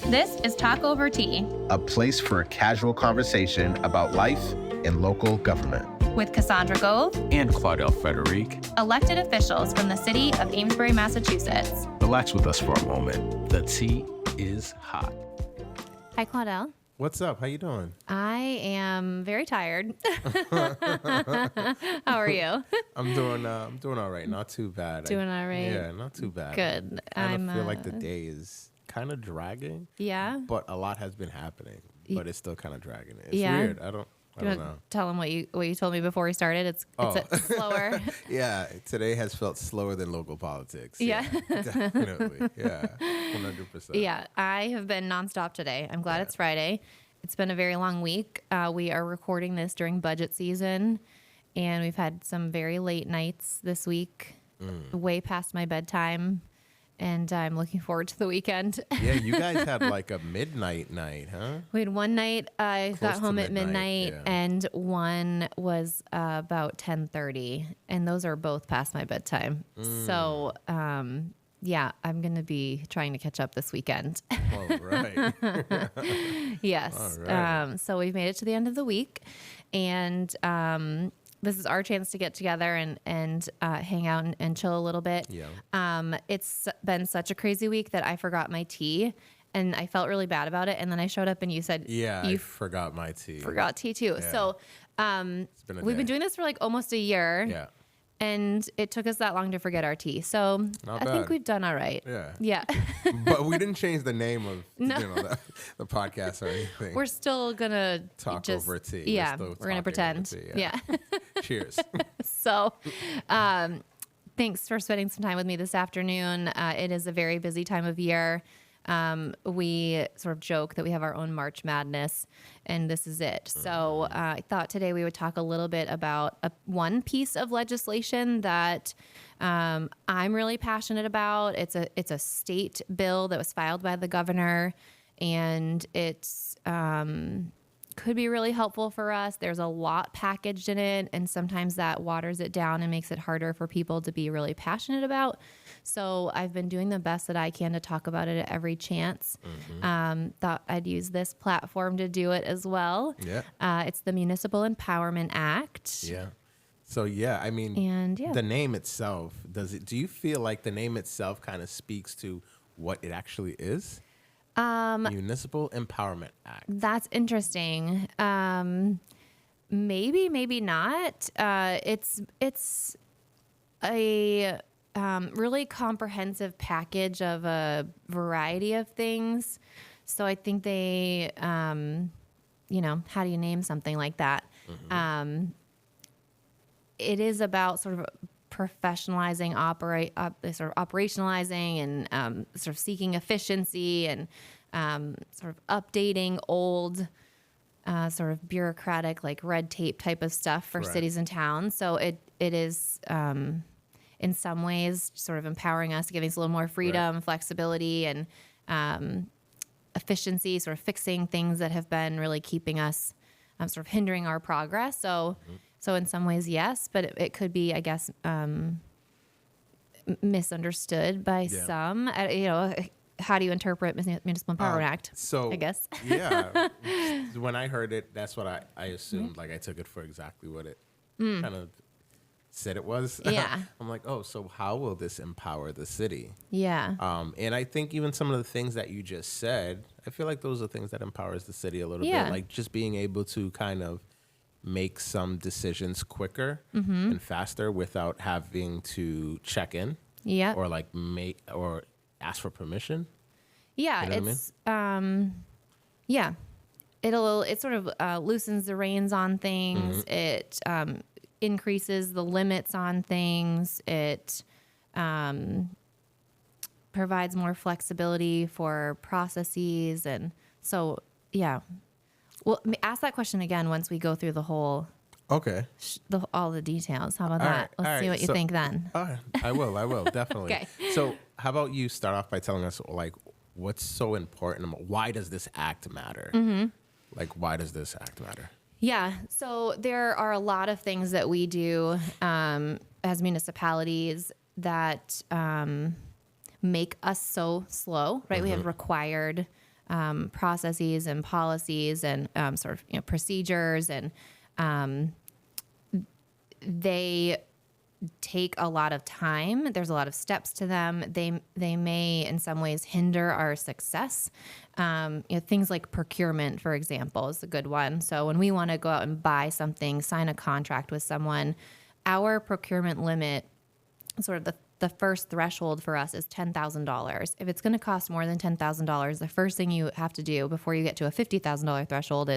This is Talk Over Tea, a place for a casual conversation about life in local government. with Cassandra Gove and Claudel Frederic. elected officials from the city of Amesbury, Massachusetts. Relax with us for a moment. The tea is hot. Hi, Claudel. What's up? How you doing? I am very tired. How are you? I'm doing all right. Not too bad. Doing all right? Yeah, not too bad. Good. I feel like the day is kind of dragging. Yeah? But a lot has been happening. But it's still kind of dragging. It's Yeah. weird. I don't know. Tell them what you told me before we started. It's slower. Yeah, today has felt slower than local politics. Yeah. Definitely. Yeah, 100%. Yeah, I have been nonstop today. I'm glad it's Friday. It's been a very long week. We are recording this during budget season, and we've had some very late nights this week, way past my bedtime, and I'm looking forward to the weekend. Yeah, you guys had like a midnight night, huh? We had one night I Close got to home at midnight, midnight, yeah. and one was about 10:30, and those are both past my bedtime. So, yeah, I'm going to be trying to catch up this weekend. All right. Yes. All right. So we've made it to the end of the week, and this is our chance to get together and hang out and chill a little bit. Yeah. It's been such a crazy week that I forgot my tea, and I felt really bad about it. And then I showed up, and you said, Yeah, I you forgot my tea. forgot tea too. Yeah. So been a we've been day. doing this for like almost a year. Yeah. And it took us that long to forget our tea. So Not I think bad. we've done all right. Yeah. Yeah. But we didn't change the name of No. the podcast or anything. We're still going to Talk just, over tea. Yeah. We're We're going to still talking pretend. over tea, Yeah. Cheers. So thanks for spending some time with me this afternoon. It is a very busy time of year. We sort of joke that we have our own March Madness, and this is it. So I thought today we would talk a little bit about one piece of legislation that I'm really passionate about. It's a state bill that was filed by the governor, and it's could be really helpful for us. There's a lot packaged in it, and sometimes that waters it down and makes it harder for people to be really passionate about. So I've been doing the best that I can to talk about it at every chance. Thought I'd use this platform to do it as well. Yeah. It's the Municipal Empowerment Act. Yeah. So yeah, I mean, And yeah. the name itself, do you feel like the name itself kind of speaks to what it actually is? Municipal Empowerment Act. That's interesting. Maybe not. It's a really comprehensive package of a variety of things. So I think they, how do you name something like that? It is about sort of professionalizing, sort of operationalizing, and sort of seeking efficiency, and sort of updating old sort of bureaucratic, like red tape type of stuff for Right. cities and towns. So it is in some ways sort of empowering us, giving us a little more freedom, flexibility, and efficiency, sort of fixing things that have been really keeping us sort of hindering our progress. So in some ways, yes, but it could be, I guess, misunderstood by some. How do you interpret Municipal Empowerment Act? So I guess. Yeah. When I heard it, that's what I assumed. Like I took it for exactly what it kind of said it was. Yeah. I'm like, oh, so how will this empower the city? Yeah. And I think even some of the things that you just said, I feel like those are things that empowers the city a little Yeah. bit. Like just being able to kind of make some decisions quicker and faster without having to check in Yeah. or like or ask for permission. Yeah. You know what It's yeah. It sort of loosens the reins on things. It increases the limits on things. It provides more flexibility for processes, and so yeah. Well, ask that question again once we go through the whole, Okay. all the details. How about All that? right, Let's all see right. what you So- think then. All right. I will definitely. Okay. So how about you start off by telling us like what's so important? Why does this act matter? Like, why does this act matter? Yeah. So there are a lot of things that we do as municipalities that make us so slow, right? We have required processes and policies and sort of procedures, and they take a lot of time. There's a lot of steps to them. They may in some ways hinder our success. Things like procurement, for example, is a good one. So when we want to go out and buy something, sign a contract with someone, our procurement limit, sort of the first threshold for us is $10,000. If it's going to cost more than $10,000, the first thing you have to do before you get to a $50,000 threshold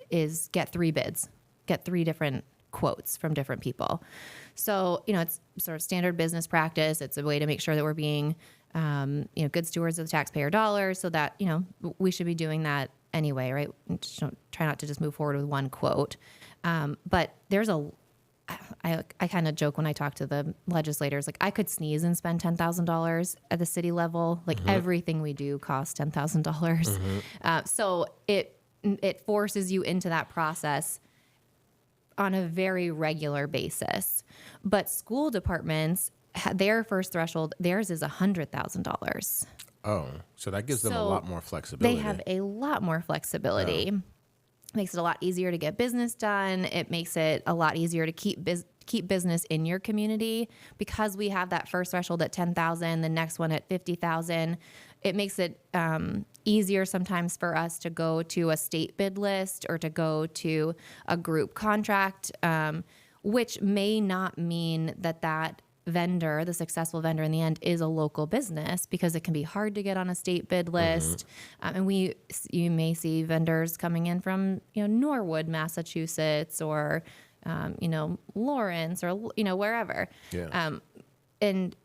is get 3 bids, get 3 different quotes from different people. So, it's sort of standard business practice. It's a way to make sure that we're being, good stewards of the taxpayer dollars, so that, we should be doing that anyway, right? Just try not to just move forward with one quote. But there's I kind of joke when I talk to the legislators, like I could sneeze and spend $10,000 at the city level. Like everything we do costs $10,000. So it forces you into that process on a very regular basis. But school departments, their first threshold, theirs is $100,000. Oh, so that gives them a lot more flexibility. They have a lot more flexibility. Makes it a lot easier to get business done. It makes it a lot easier to keep business in your community, because we have that first threshold at $10,000, the next one at $50,000. It makes it easier sometimes for us to go to a state bid list or to go to a group contract, which may not mean that vendor, the successful vendor in the end, is a local business, because it can be hard to get on a state bid list. And you may see vendors coming in from, Norwood, Massachusetts, or, Lawrence, or, wherever. Yeah. And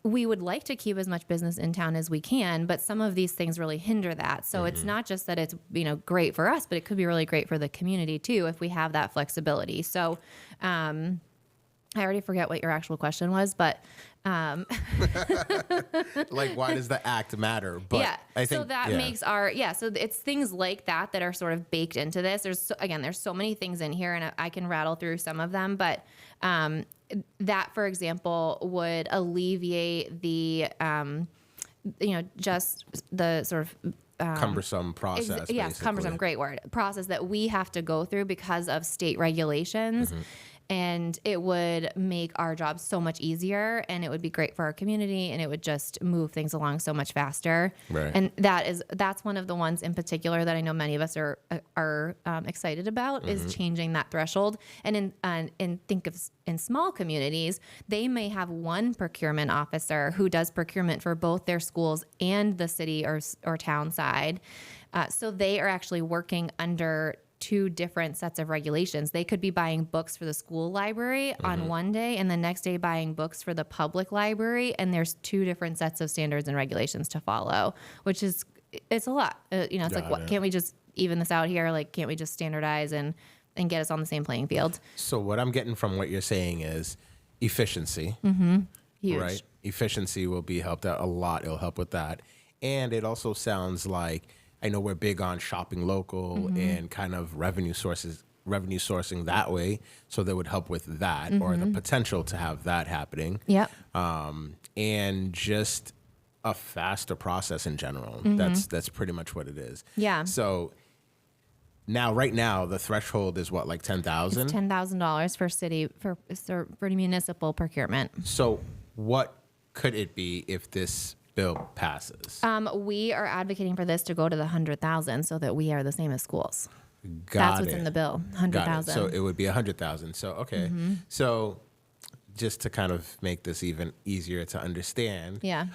we would like to keep as much business in town as we can, but some of these things really hinder that. So it's not just that it's, great for us, but it could be really great for the community too, if we have that flexibility. So, I already forget what your actual question was, but like, why does the act matter? But yeah, I think, so that makes so it's things like that are sort of baked into this. There's so many things in here, and I can rattle through some of them, but that, for example, would alleviate the just the sort of cumbersome process. Yes, cumbersome, great word. Process that we have to go through because of state regulations. And it would make our job so much easier, and it would be great for our community, and it would just move things along so much faster. Right. And that's one of the ones in particular that I know many of us are excited about, is changing that threshold. And in small communities, they may have one procurement officer who does procurement for both their schools and the city or town side. So they are actually working under 2 different sets of regulations. They could be buying books for the school library on one day, and the next day buying books for the public library. And there's 2 different sets of standards and regulations to follow, which it's a lot. It's like, what, can't we just even this out here? Like, can't we just standardize and get us on the same playing field? So what I'm getting from what you're saying is efficiency. Huge. Right? Efficiency will be helped out a lot. It'll help with that. And it also sounds like, I know we're big on shopping local and kind of revenue sourcing that way. So that would help with that, or the potential to have that happening. Yep. And just a faster process in general. That's pretty much what it is. Yeah. So right now the threshold is what, like $10,000? It's $10,000 for city for municipal procurement. So what could it be if this bill passes? We are advocating for this to go to the 100,000, so that we are the same as schools. That's what's in the bill, 100,000. So it would be 100,000. So okay. So just to kind of make this even easier to understand. Yeah.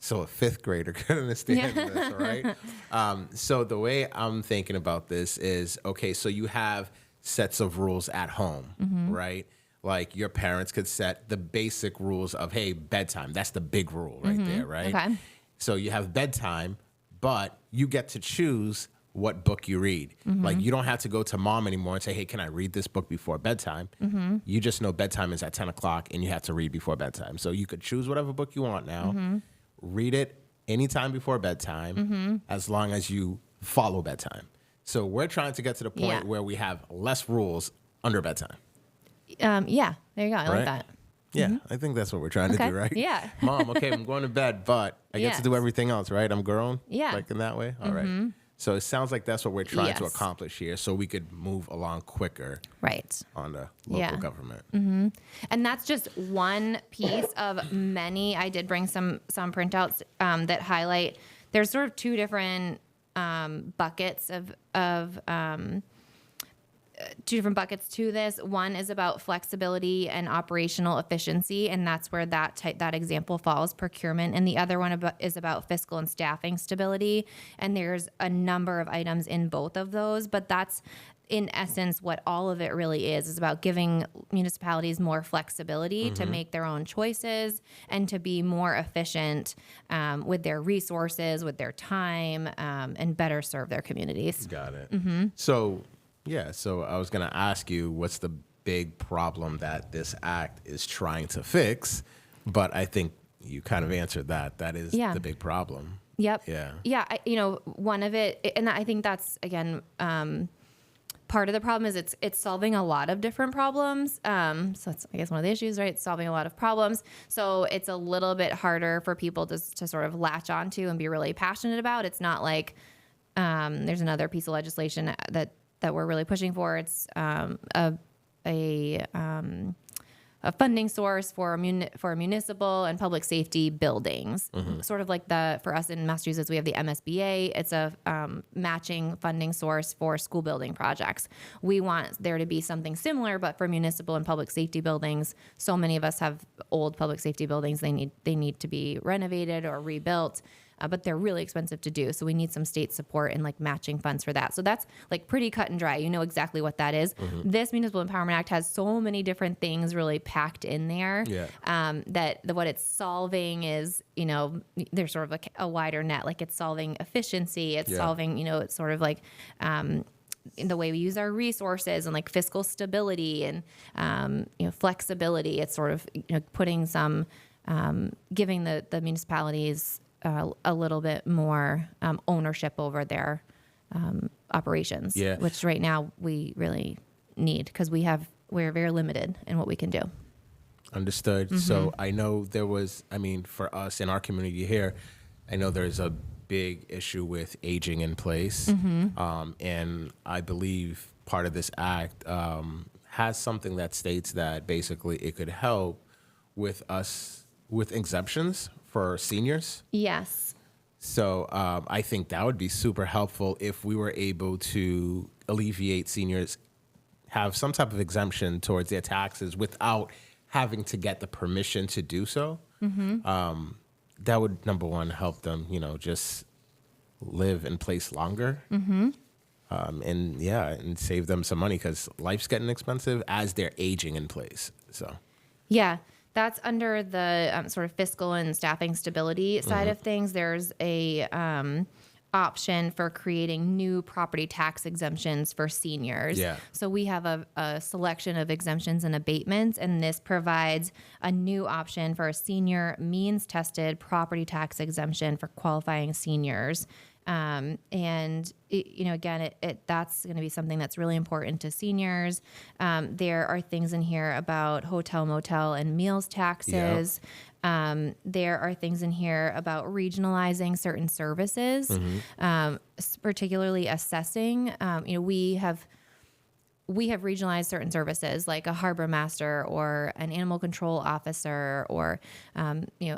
So a 5th grader could understand this, right? So the way I'm thinking about this is, okay, so you have sets of rules at home, right? Like your parents could set the basic rules of, hey, bedtime. That's the big rule right there, right? Okay. So you have bedtime, but you get to choose what book you read. Like you don't have to go to mom anymore and say, hey, can I read this book before bedtime? You just know bedtime is at 10 o'clock and you have to read before bedtime. So you could choose whatever book you want now, read it anytime before bedtime, as long as you follow bedtime. So we're trying to get to the point where we have less rules under bedtime. Yeah, there you go. I like that. Yeah, I think that's what we're trying to Okay. do, right? Yeah. Mom, okay, I'm going to bed, but I get to do Yes. everything else, right? I'm grown. Yeah. Like in that way. All right. So it sounds like that's what we're trying to Yes. accomplish here, so we could move along quicker Right. on the local Yeah. government. And that's just one piece of many. I did bring some printouts that highlight. There's sort of two different buckets of two different buckets to this. One is about flexibility and operational efficiency, and that's where that example falls, procurement. And the other one is about fiscal and staffing stability. And there's a number of items in both of those, but that's in essence what all of it really is about giving municipalities more flexibility to make their own choices and to be more efficient with their resources, with their time, and better serve their communities. Got it. So I was going to ask you, what's the big problem that this act is trying to fix? But I think you kind of answered that. That is Yeah. the big problem. Yep. Yeah. Yeah. One of it, and I think that's, again, part of the problem is it's solving a lot of different problems. So that's, I guess, one of the issues, right? It's solving a lot of problems. So it's a little bit harder for people to sort of latch onto and be really passionate about. It's not like there's another piece of legislation that we're really pushing for. It's a funding source for municipal and public safety buildings. Sort of like for us in Massachusetts, we have the MSBA. It's a matching funding source for school building projects. We want there to be something similar, but for municipal and public safety buildings. So many of us have old public safety buildings. They need to be renovated or rebuilt. But they're really expensive to do. So we need some state support and like matching funds for that. So that's like pretty cut and dry. You know exactly what that is. This Municipal Empowerment Act has so many different things really packed in there. That what it's solving is, there's sort of like a wider net. Like it's solving efficiency. It's solving, it's sort of like in the way we use our resources and like fiscal stability and flexibility. It's sort of putting some giving the municipalities a little bit more ownership over their operations, which right now we really need because we're very limited in what we can do. Understood. So I know for us in our community here, I know there's a big issue with aging in place. And I believe part of this act has something that states that basically it could help with us with exemptions for seniors. Yes. So I think that would be super helpful if we were able to alleviate seniors, have some type of exemption towards their taxes without having to get the permission to do so. That would, number one, help them, just live in place longer. And save them some money because life's getting expensive as they're aging in place. So. Yeah. That's under the sort of fiscal and staffing stability side of things. There's a option for creating new property tax exemptions for seniors. So we have a selection of exemptions and abatements, and this provides a new option for a senior means-tested property tax exemption for qualifying seniors. And again, that's going to be something that's really important to seniors. There are things in here about hotel, motel, and meals taxes. There are things in here about regionalizing certain services, particularly assessing. We have regionalized certain services like a harbor master or an animal control officer or,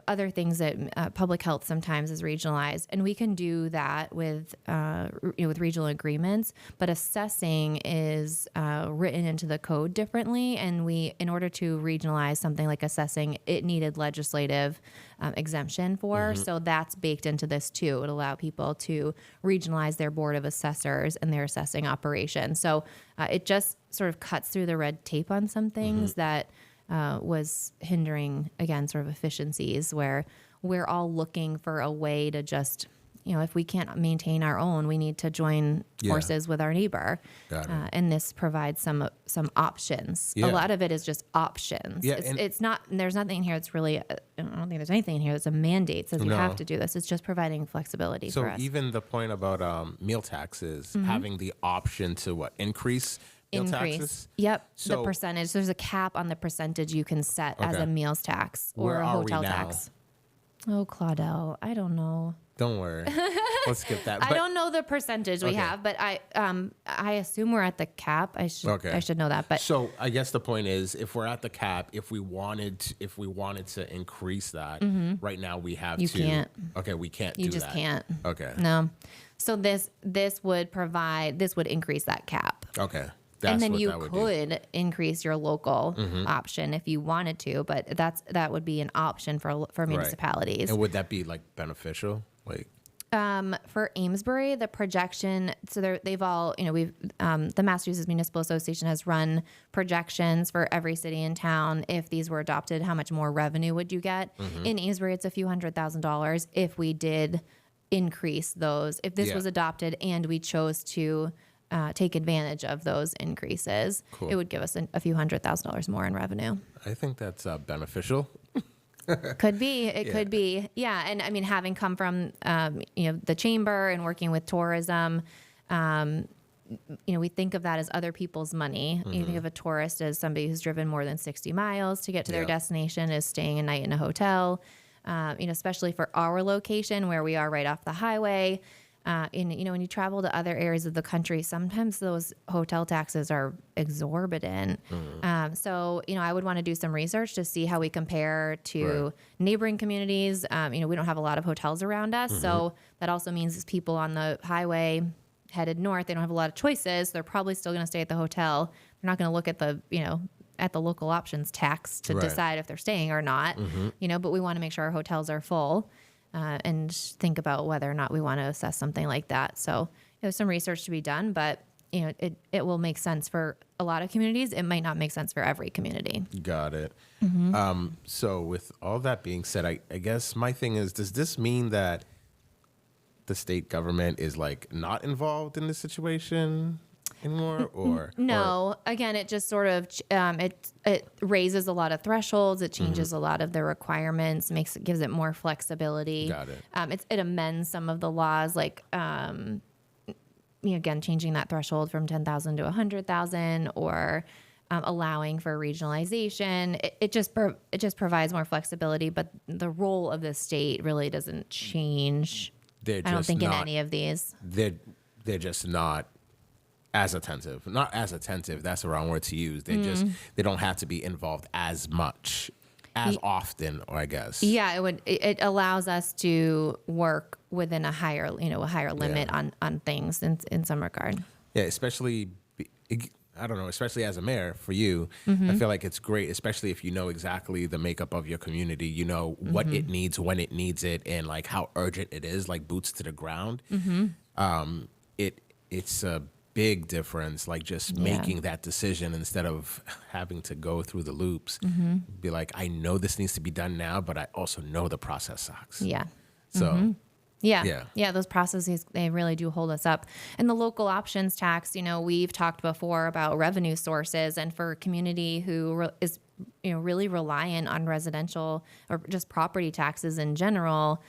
other things that public health sometimes is regionalized. And we can do that with regional agreements, but assessing is written into the code differently. And in order to regionalize something like assessing, it needed legislative exemption for. So that's baked into this too. It would allow people to regionalize their board of assessors and their assessing operation. So it just sort of cuts through the red tape on some things that was hindering, again, sort of efficiencies where we're all looking for a way to just, if we can't maintain our own, we need to join forces with our neighbor. And this provides some options. A lot of it is just options. It's not, there's nothing in here that's really, I don't think there's anything in here that's a mandate says you have to do this. It's just providing flexibility for us. So even the point about meal taxes, having the option to increase Meal increase. taxes? Yep, the So- percentage. There's a cap on the percentage you can set as Okay. a meals tax or Where a are we hotel now? tax. Oh, Claudel, I don't know. Don't worry. Let's skip that. I don't know the percentage we Okay. have, but I assume we're at the cap. I should know that. But So I guess the point is, if we're at the cap, if we wanted to increase that, right now we have You to. can't. Okay, we can't. you do just that. can't. Okay. No. So this would increase that cap. Okay. That's And then what you that would do. could increase your local option if you wanted to, but that would be an option for municipalities. And would that be like beneficial? Like, For Amesbury, the projection, so they've all, the Massachusetts Municipal Association has run projections for every city and town. If these were adopted, how much more revenue would you get? In Amesbury, it's a few $100,000 if we did increase those. If this Yeah. was adopted and we chose to take advantage of those increases, Cool. it would give us a few $100,000 more in revenue. I think that's beneficial. Could be. It could be. Yeah. And I mean, having come from, the chamber and working with tourism, we think of that as other people's money. You think of a tourist as somebody who's driven more than 60 miles to get to their Yeah. destination, is staying a night in a hotel, especially for our location where we are right off the highway. When you travel to other areas of the country, sometimes those hotel taxes are exorbitant. So, I would want to do some research to see how we compare to Right. neighboring communities. We don't have a lot of hotels around us. So that also means people on the highway headed north, they don't have a lot of choices. They're probably still going to stay at the hotel. They're not going to look at the local options tax to Right. decide if they're staying or not, but we want to make sure our hotels are full. And think about whether or not we want to assess something like that. So there's some research to be done, but it will make sense for a lot of communities. It might not make sense for every community. Got it. So with all that being said, I guess my thing is, does this mean that the state government is like not involved in this situation anymore, or No, again, it just sort of it raises a lot of thresholds. It changes a lot of the requirements, gives it more flexibility. Got it. It amends some of the laws, like again, changing that threshold from 10,000 to 100,000, or allowing for regionalization. It just provides more flexibility, but the role of the state really doesn't change. They're I don't just think in not- any of these. they're just not as attentive. Not as attentive. That's the wrong word to use. They don't have to be involved as much, as often, or I guess. Yeah, it allows us to work within a higher limit on things in some regard. Yeah, especially, I don't know, especially as a mayor for you, I feel like it's great, especially if you know exactly the makeup of your community, you know what it needs, when it needs it, and like how urgent it is, like boots to the ground. It's a big difference, like just making that decision instead of having to go through the loops. Be like, I know this needs to be done now, but I also know the process sucks. Yeah. So Yeah, those processes, they really do hold us up. And the local options tax, we've talked before about revenue sources, and for a community who is really reliant on residential or just property taxes in general,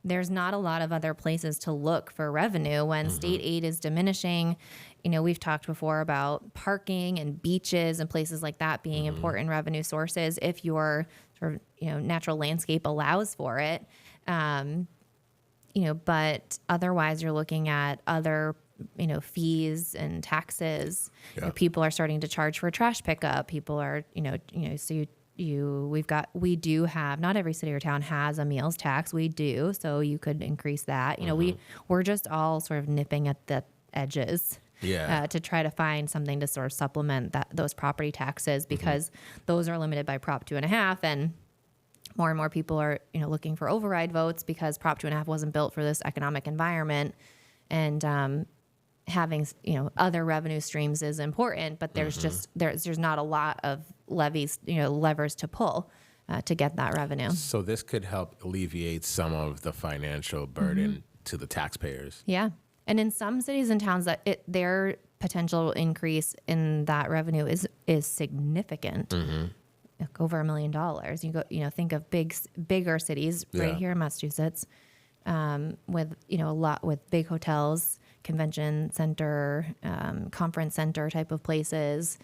there's not a lot of other places to look for revenue when state aid is diminishing. We've talked before about parking and beaches and places like that being important revenue sources if your sort of natural landscape allows for it. But otherwise you're looking at other, fees and taxes. Yeah. People are starting to charge for trash pickup. People are, so we do have, not every city or town has a meals tax. We do. So you could increase that. We're just all sort of nipping at the edges. Yeah. To try to find something to sort of supplement those property taxes, because those are limited by Prop 2.5, and more people are looking for override votes because Prop 2.5 wasn't built for this economic environment, and having other revenue streams is important, but there's just there's not a lot of levers to pull to get that revenue. So this could help alleviate some of the financial burden to the taxpayers. Yeah. And in some cities and towns, their potential increase in that revenue is significant, like over $1 million. You go, think of bigger cities right here in Massachusetts, with with big hotels convention center, conference center type of places,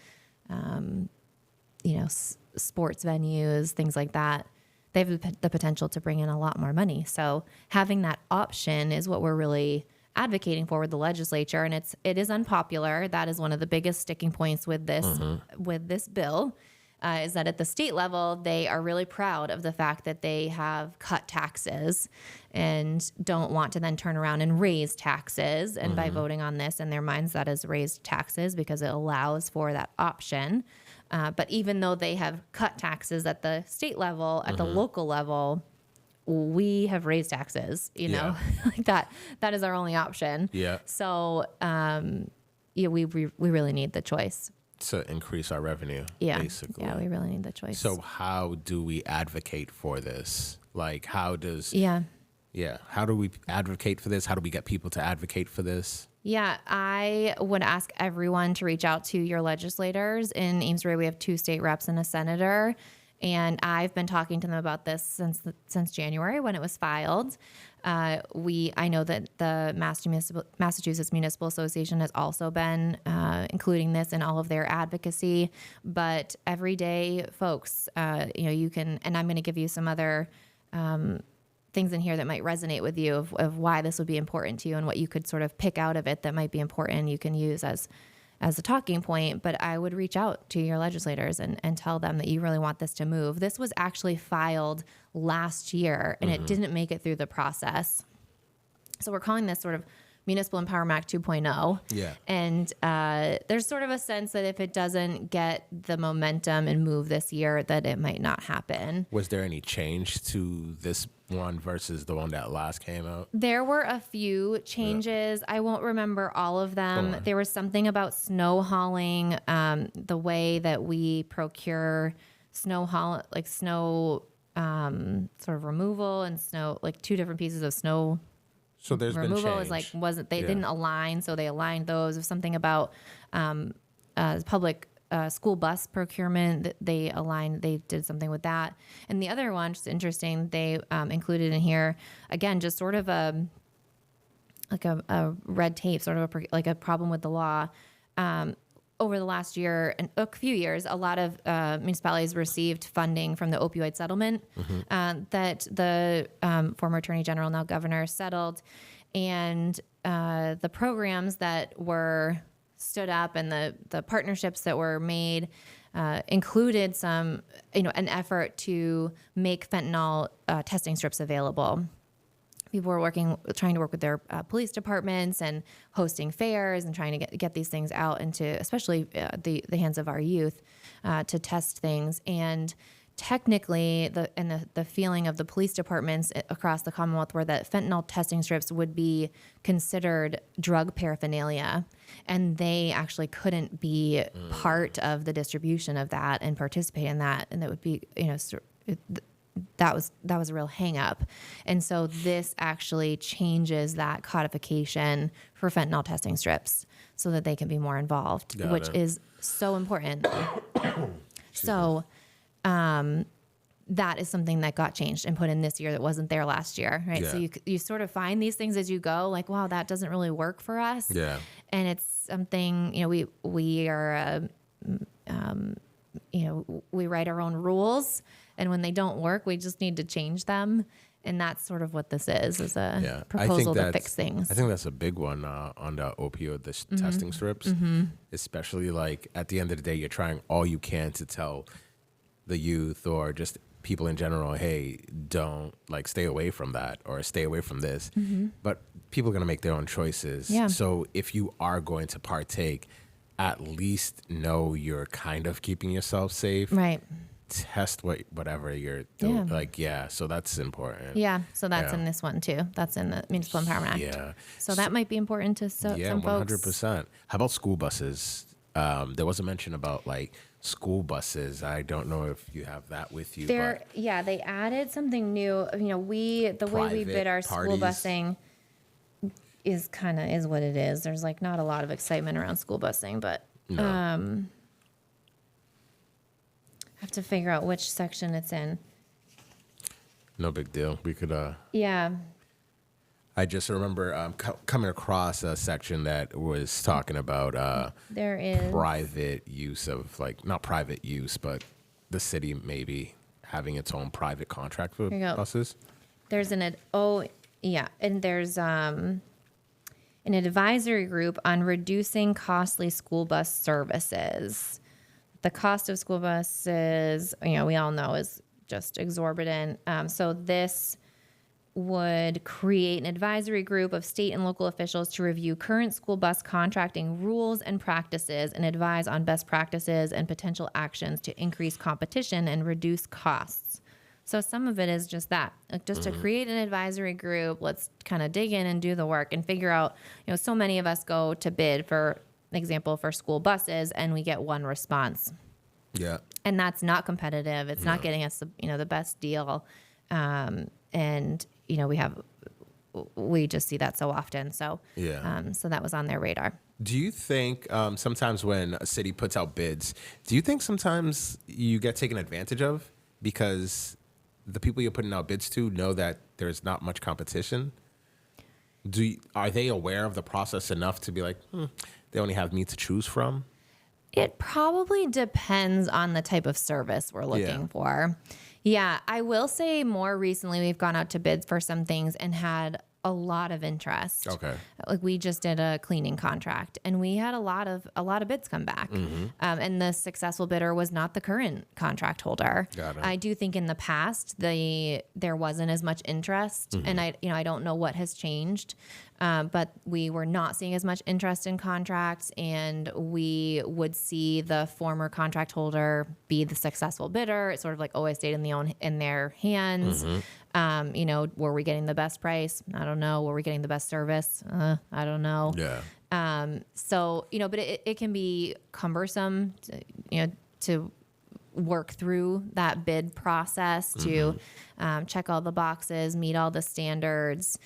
sports venues, things like that. They have the potential to bring in a lot more money. So having that option is what we're really advocating for with the legislature, and it is unpopular. That is one of the biggest sticking points with this bill. Is that at the state level, they are really proud of the fact that they have cut taxes and don't want to then turn around and raise taxes. And by voting on this, in their minds, that is raised taxes because it allows for that option. But even though they have cut taxes at the state level, at the local level, we have raised taxes, like that is our only option. Yeah. So, we really need the choice. To increase our revenue, basically. Yeah, we really need the choice. So how do we advocate for this? Like, how do we advocate for this? How do we get people to advocate for this? Yeah, I would ask everyone to reach out to your legislators. In Amesbury, we have 2 state reps and a senator. And I've been talking to them about this since January when it was filed. I know that the Massachusetts Municipal Association has also been including this in all of their advocacy. But everyday folks, you can, and I'm going to give you some other things in here that might resonate with you of why this would be important to you and what you could sort of pick out of it that might be important you can use as a talking point. But I would reach out to your legislators and tell them that you really want this to move. This was actually filed last year and it didn't make it through the process. So we're calling this sort of Municipal Empowerment Act 2.0. Yeah. And there's sort of a sense that if it doesn't get the momentum and move this year, that it might not happen. Was there any change to this one versus the one that last came out? There were a few changes. I won't remember all of them. There was something about snow hauling, the way that we procure snow sort of removal and snow, like 2 different pieces of snow. So there's removal been change. They didn't align, so they aligned those. There's something about public school bus procurement that they aligned. They did something with that. And the other one, just interesting, they included in here again, just sort of a red tape, sort of like a problem with the law. Over the last year and a few years, a lot of municipalities received funding from the opioid settlement that the former Attorney General, now Governor, settled. And the programs that were stood up and the partnerships that were made included some, an effort to make fentanyl testing strips available. People were trying to work with their police departments and hosting fairs and trying to get these things out into, especially the hands of our youth, to test things. And technically, the feeling of the police departments across the Commonwealth were that fentanyl testing strips would be considered drug paraphernalia, and they actually couldn't be part of the distribution of that and participate in that, and that would be, that was a real hang up. And so this actually changes that codification for fentanyl testing strips so that they can be more involved, which is so important. So that is something that got changed and put in this year that wasn't there last year, right? Yeah. So you sort of find these things as you go, like, wow, that doesn't really work for us. Yeah. And it's something, we are, we write our own rules, and when they don't work, we just need to change them. And that's sort of what this is a proposal to fix things. I think that's a big one on the opioid testing strips, especially like at the end of the day, you're trying all you can to tell the youth or just people in general, hey, don't stay away from that or stay away from this. But people are going to make their own choices. Yeah. So if you are going to partake, at least know you're kind of keeping yourself safe. Right. Test whatever you're doing. So that's important. Yeah, so that's in this one too. That's in the Municipal Empowerment Act. Yeah. So that might be important to some folks. 100%. How about school buses? There was a mention about school buses. I don't know if you have that with you. They added something new. The way we bid our school busing is what it is. There's not a lot of excitement around school busing, but I have to figure out which section it's in. No big deal. We could. Yeah. I just remember coming across a section that was talking about There is. private use of, like, not private use, but the city maybe having its own private contract for Here you go. buses. There's and there's an advisory group on reducing costly school bus services. The cost of school buses, we all know, is just exorbitant. So this would create an advisory group of state and local officials to review current school bus contracting rules and practices and advise on best practices and potential actions to increase competition and reduce costs. So some of it is just that, like just to create an advisory group. Let's kind of dig in and do the work and figure out, so many of us go to bid, for example, for school buses, and we get one response. Yeah. And that's not competitive. It's not getting us the best deal. And we just see that so often. So so that was on their radar. Do you think sometimes when a city puts out bids, do you think sometimes you get taken advantage of because the people you're putting out bids to know that there's not much competition? Are they aware of the process enough to be like, they only have me to choose from? It probably depends on the type of service we're looking for. Yeah, I will say more recently we've gone out to bids for some things and had a lot of interest. Okay. Like we just did a cleaning contract and we had a lot of bids come back. And the successful bidder was not the current contract holder. Got it. I do think in the past there wasn't as much interest, and I don't know what has changed. But we were not seeing as much interest in contracts, and we would see the former contract holder be the successful bidder. It sort of like always stayed in their hands. Were we getting the best price? I don't know. Were we getting the best service? I don't know. Yeah. So, but it can be cumbersome, to work through that bid process, to check all the boxes, meet all the standards.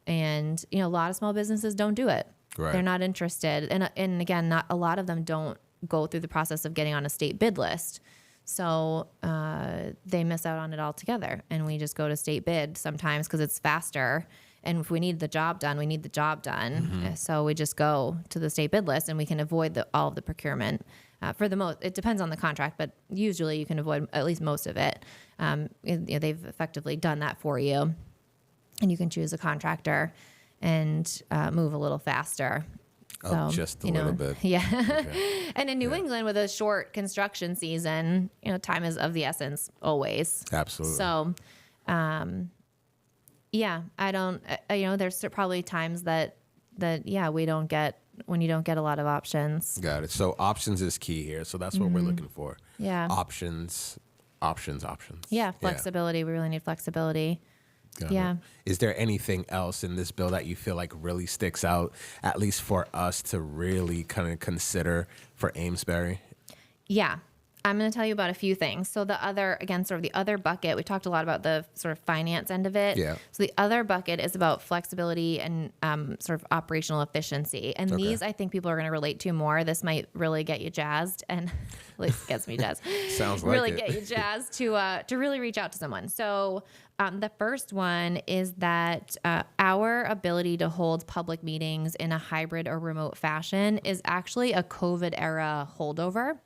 And, a lot of small businesses don't do it. Right. They're not interested. And again, not a lot of them don't go through the process of getting on a state bid list. So they miss out on it altogether. And we just go to state bid sometimes because it's faster. And if we need the job done, we need the job done. So we just go to the state bid list and we can avoid all of the procurement. For the most, it depends on the contract, but usually you can avoid at least most of it. They've effectively done that for you. And you can choose a contractor and move a little faster. Oh, just a little bit. Yeah. Okay. And in New England with a short construction season, time is of the essence always. Absolutely. So, I don't, there's probably times that we don't get, when you don't get a lot of options. Got it. So options is key here. So that's what we're looking for. Yeah. Options. Yeah. Flexibility. We really need flexibility. Got Yeah. it. Is there anything else in this bill that you feel like really sticks out, at least for us to really kind of consider for Amesbury? Yeah. I'm going to tell you about a few things. So the other bucket, we talked a lot about the sort of finance end of it. Yeah. So the other bucket is about flexibility and sort of operational efficiency. And these, I think people are going to relate to more. This might really get you jazzed, and at least gets me jazzed. Sounds like really it. get you jazzed to really reach out to someone. So the first one is that our ability to hold public meetings in a hybrid or remote fashion is actually a COVID era holdover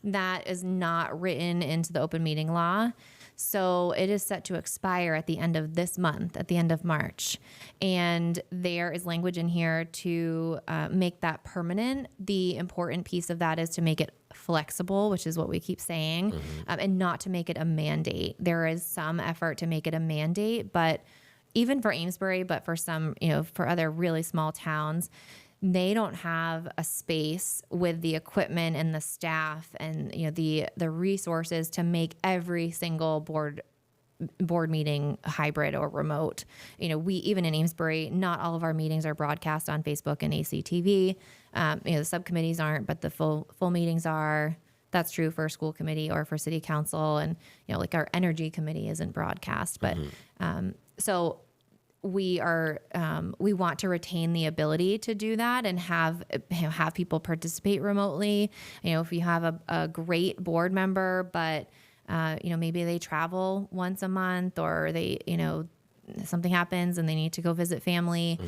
that is not written into the open meeting law. So it is set to expire at the end of this month, at the end of March. And there is language in here to make that permanent. The important piece of that is to make it flexible, which is what we keep saying, and not to make it a mandate. There is some effort to make it a mandate, but even for Amesbury, but for some, for other really small towns, they don't have a space with the equipment and the staff and the resources to make every single board meeting hybrid or remote. We even in Amesbury, not all of our meetings are broadcast on Facebook and ACTV. The subcommittees aren't, but the full meetings are. That's true for school committee or for city council, and like our energy committee isn't broadcast. But so we want to retain the ability to do that and have people participate remotely. If you have a great board member, but maybe they travel once a month, or they something happens and they need to go visit family,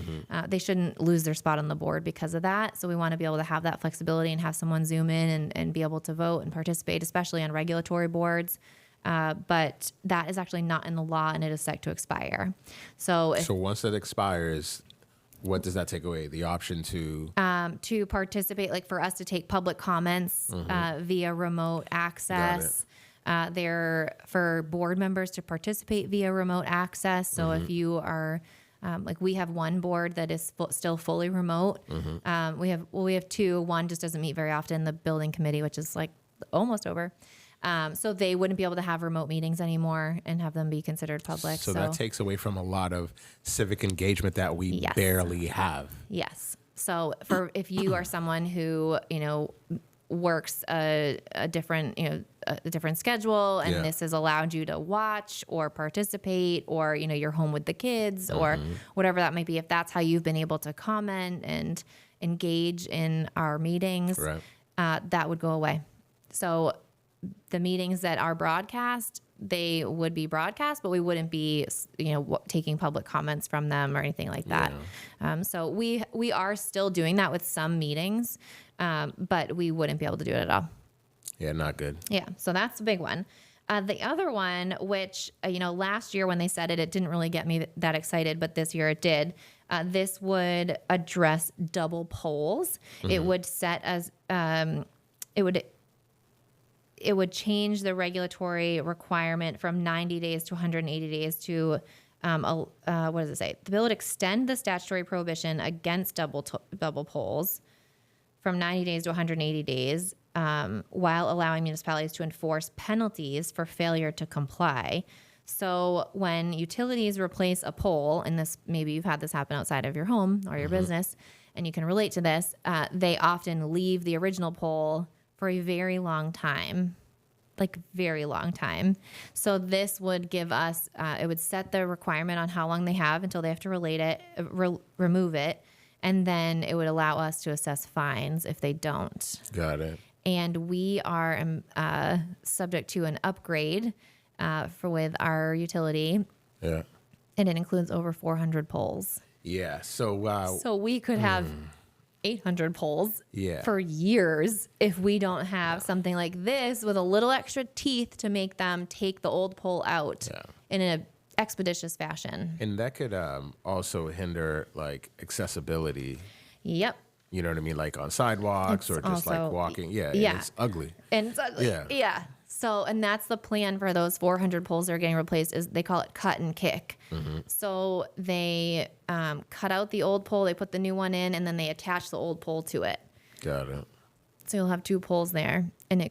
they shouldn't lose their spot on the board because of that. So we want to be able to have that flexibility and have someone zoom in and be able to vote and participate, especially on regulatory boards. But that is actually not in the law, and it is set to expire. So once that expires, what does that take away? The option to participate, like for us to take public comments via remote access. They're for board members to participate via remote access. So if you are, like we have one board that is still fully remote. We have two. One just doesn't meet very often. The building committee, which is like almost over. So they wouldn't be able to have remote meetings anymore and have them be considered public. So that takes away from a lot of civic engagement that we barely have. Yes. So if you are someone who, works a different, a different schedule, and this has allowed you to watch or participate, or, you're home with the kids or whatever that might be, if that's how you've been able to comment and engage in our meetings, that would go away. So the meetings that are broadcast, they would be broadcast, but we wouldn't be, taking public comments from them or anything like that. So we are still doing that with some meetings, but we wouldn't be able to do it at all. Yeah, not good. Yeah, so that's a big one. The other one, which, last year when they said it didn't really get me that excited, but this year it did. This would address double polls. It would set as, it would change the regulatory requirement from 90 days to 180 days to, what does it say? The bill would extend the statutory prohibition against double polls from 90 days to 180 days, while allowing municipalities to enforce penalties for failure to comply. So when utilities replace a pole, and this, maybe you've had this happen outside of your home or your business, and you can relate to this, they often leave the original pole for a very long time, like very long time. So this would give us, it would set the requirement on how long they have until they have to remove it. And then it would allow us to assess fines if they don't. Got it. And we are subject to an upgrade with our utility. Yeah. And it includes over 400 poles. Yeah. So So we could have 800 poles Yeah. for years if we don't have something like this with a little extra teeth to make them take the old pole out in an expeditious fashion. And that could also hinder like accessibility. Yep. You know what I mean? Like on sidewalks or just like walking. Yeah. It's ugly. And it's ugly. Yeah. So, and that's the plan for those 400 poles that are getting replaced, is they call it cut and kick. So they cut out the old pole, they put the new one in, and then they attach the old pole to it. Got it. So you'll have two poles there, and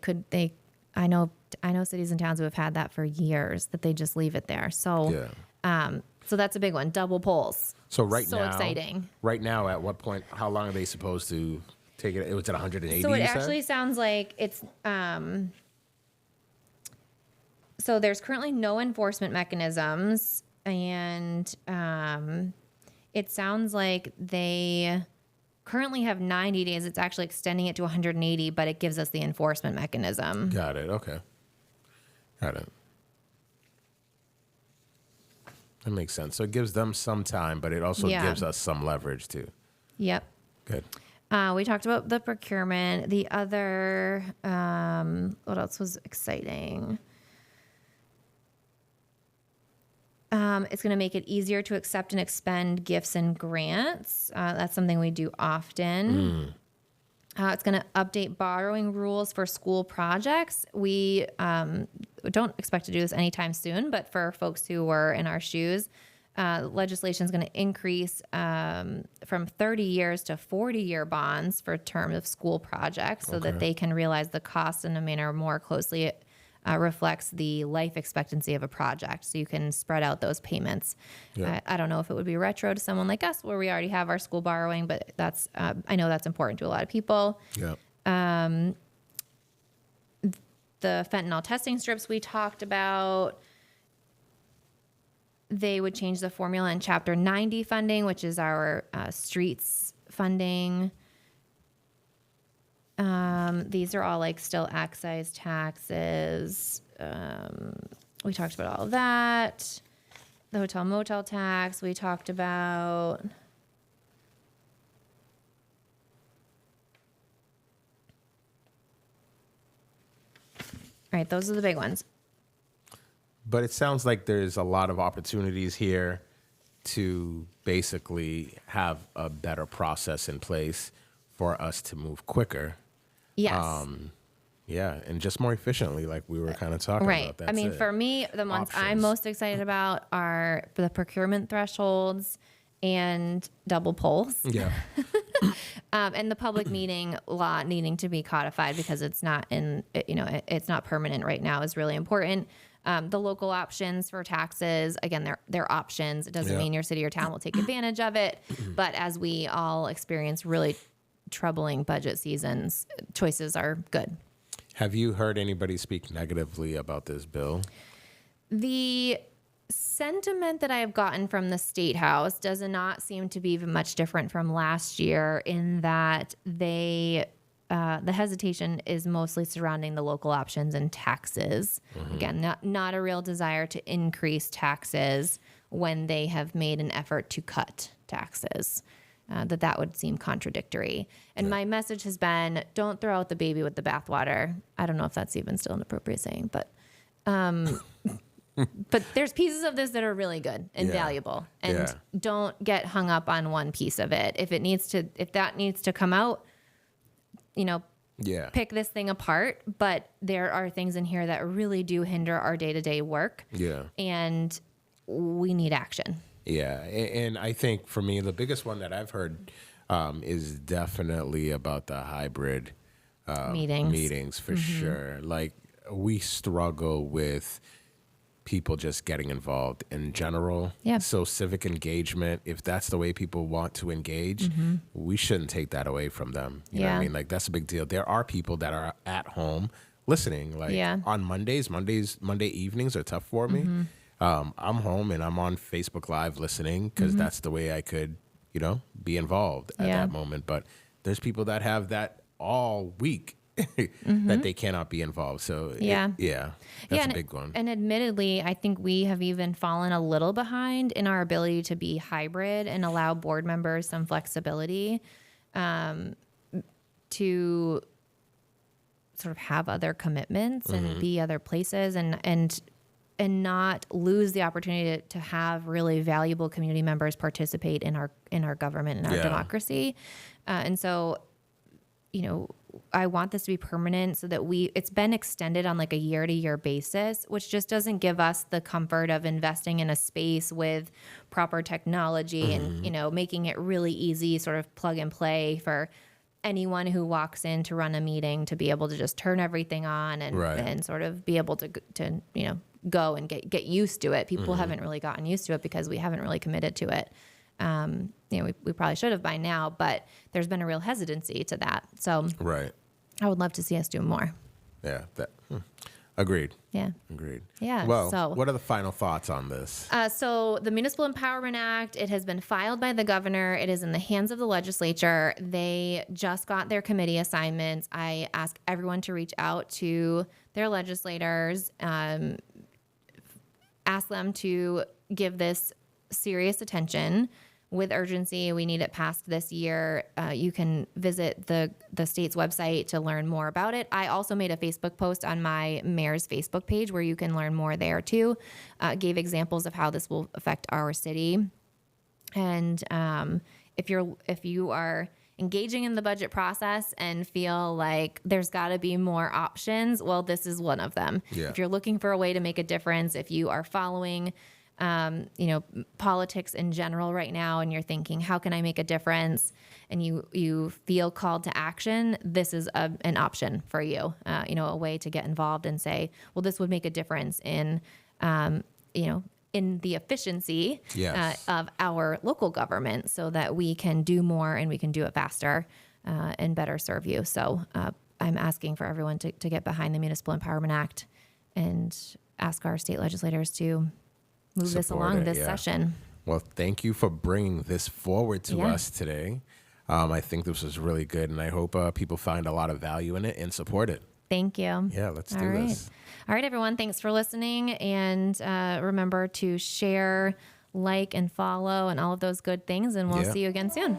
I know cities and towns who have had that for years, that they just leave it there. So, so that's a big one, double poles. So now, exciting. Right now, at what point, how long are they supposed to take it? It was at 180. So it actually sounds like it's, so there's currently no enforcement mechanisms, and it sounds like they currently have 90 days. It's actually extending it to 180, but it gives us the enforcement mechanism. Got it. Okay. Got it. That makes sense. So it gives them some time, but it also gives us some leverage too. Yep. Good. We talked about the procurement. The other, what else was exciting? It's going to make it easier to accept and expend gifts and grants. That's something we do often. It's going to update borrowing rules for school projects. We don't expect to do this anytime soon, but for folks who were in our shoes, legislation is going to increase from 30 years to 40-year bonds for term of school projects, so that they can realize the cost in a manner more closely reflects the life expectancy of a project. So you can spread out those payments. I don't know if it would be retro to someone like us where we already have our school borrowing, but that's I know that's important to a lot of people. The fentanyl testing strips we talked about, they would change the formula in Chapter 90 funding, which is our streets funding. These are all like still excise taxes. We talked about all of that. the hotel motel tax. We talked about. All right, those are the big ones. But it sounds like there's a lot of opportunities here to basically have a better process in place for us to move quicker. Yes. Yeah, and just more efficiently, like we were kind of talking Right. about. That's I mean, it. for me, the ones I'm Options. most excited about are the procurement thresholds and double polls. Yeah. And the public meeting law needing to be codified because it's not it's not permanent right now is really important. The local options for taxes, again, they're options. It doesn't mean your city or town will take advantage of it. But as we all experience really troubling budget seasons, choices are good. Have you heard anybody speak negatively about this bill? The sentiment that I have gotten from the State House does not seem to be much different from last year in that the hesitation is mostly surrounding the local options and taxes. Again, not a real desire to increase taxes when they have made an effort to cut taxes. That would seem contradictory. And my message has been, don't throw out the baby with the bathwater. I don't know if that's even still an appropriate saying, but but there's pieces of this that are really good and valuable, and don't get hung up on one piece of it. If that needs to come out, pick this thing apart. But there are things in here that really do hinder our day-to-day work. Yeah, and we need action. Yeah, and I think for me, the biggest one that I've heard is definitely about the hybrid meetings for sure. Like, we struggle with people just getting involved in general. Yeah. So civic engagement, if that's the way people want to engage, we shouldn't take that away from them. You know what I mean? Like, that's a big deal. There are people that are at home listening. Like on Monday evenings are tough for me. I'm home and I'm on Facebook Live listening because that's the way I could, be involved at that moment. But there's people that have that all week that they cannot be involved. So that's a big one. And admittedly, I think we have even fallen a little behind in our ability to be hybrid and allow board members some flexibility to sort of have other commitments and be other places and not lose the opportunity to have really valuable community members participate in our government and our democracy. And so, I want this to be permanent so that it's been extended on like a year-to-year basis, which just doesn't give us the comfort of investing in a space with proper technology and, making it really easy, sort of plug and play for anyone who walks in to run a meeting to be able to just turn everything on and sort of be able to go and get used to it. People haven't really gotten used to it because we haven't really committed to it. We probably should have by now, but there's been a real hesitancy to that. So I would love to see us do more. Yeah. Agreed. Yeah. Agreed. Yeah. Well, so, what are the final thoughts on this? So the Municipal Empowerment Act, it has been filed by the governor. It is in the hands of the legislature. They just got their committee assignments. I ask everyone to reach out to their legislators, ask them to give this serious attention with urgency. We need it passed this year. You can visit the state's website to learn more about it. I also made a Facebook post on my mayor's Facebook page where you can learn more there too. Gave examples of how this will affect our city. And if you are engaging in the budget process and feel like there's got to be more options, well, this is one of them. Yeah. If you're looking for a way to make a difference, if you are following politics in general right now, and you're thinking, how can I make a difference? And you feel called to action, this is an option for you, a way to get involved and say, well, this would make a difference in the efficiency of our local government so that we can do more and we can do it faster and better serve you. So I'm asking for everyone to get behind the Municipal Empowerment Act and ask our state legislators to move this along this session. Well, thank you for bringing this forward to us today. I think this was really good, and I hope people find a lot of value in it and support it. Thank you. Yeah, let's All do right. this. All right, everyone. Thanks for listening. And remember to share, like, and follow and all of those good things. And we'll Yeah. see you again soon.